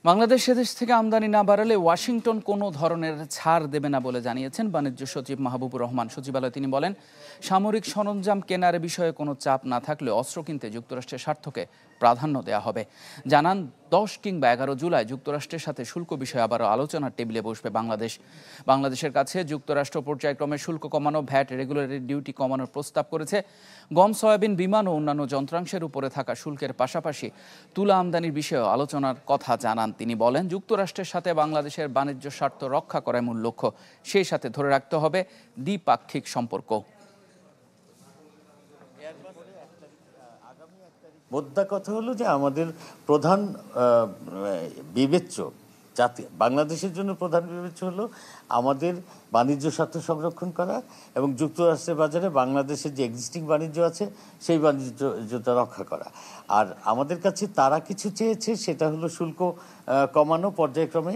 বাংলাদেশ সেদেশ থেকে আমদানি না বাড়ালে ওয়াশিংটন কোনো ধরনের ছাড় দেবে না বলে জানিয়েছেন বাণিজ্য সচিব মাহবুবুর রহমান। সচিবালয়ে তিনি বলেন, সামরিক সরঞ্জাম কেনার বিষয়ে কোনো চাপ না থাকলে অস্ত্র কিনতে যুক্তরাষ্ট্রের স্বার্থকে প্রাধান্য দেওয়া হবে। জানান, 10 কিংবা 11 জুলাই যুক্তরাষ্ট্রের সাথে শুল্ক বিষয়ে আবারও আলোচনার টেবিলে বসবে বাংলাদেশের কাছে যুক্তরাষ্ট্র পর্যায়ক্রমে শুল্ক কমানো, ভ্যাট রেগুলারি ডিউটি কমানোর প্রস্তাব করেছে। গম, সয়াবিন, বিমান ও অন্যান্য যন্ত্রাংশের উপরে থাকা শুল্কের পাশাপাশি তুলা আমদানির বিষয়েও আলোচনার কথা জানান তিনি। বলেন, যুক্তরাষ্ট্রের সাথে বাংলাদেশের বাণিজ্য স্বার্থ রক্ষা করাই মূল লক্ষ্য, সেই সাথে ধরে রাখতে হবে দ্বিপাক্ষিক সম্পর্ক। মোদ্দা কথা হলো যে আমাদের প্রধান বিবেচ্য বাংলাদেশের জন্য প্রধান বিবেচ্য হলো আমাদের বাণিজ্য স্বার্থ সংরক্ষণ করা এবং যুক্তরাষ্ট্রের বাজারে বাংলাদেশের যে এক্সিস্টিং বাণিজ্য আছে সেই বাণিজ্যটা রক্ষা করা। আর আমাদের কাছে তারা কিছু চেয়েছে, সেটা হলো শুল্ক কমানো পর্যায়ক্রমে।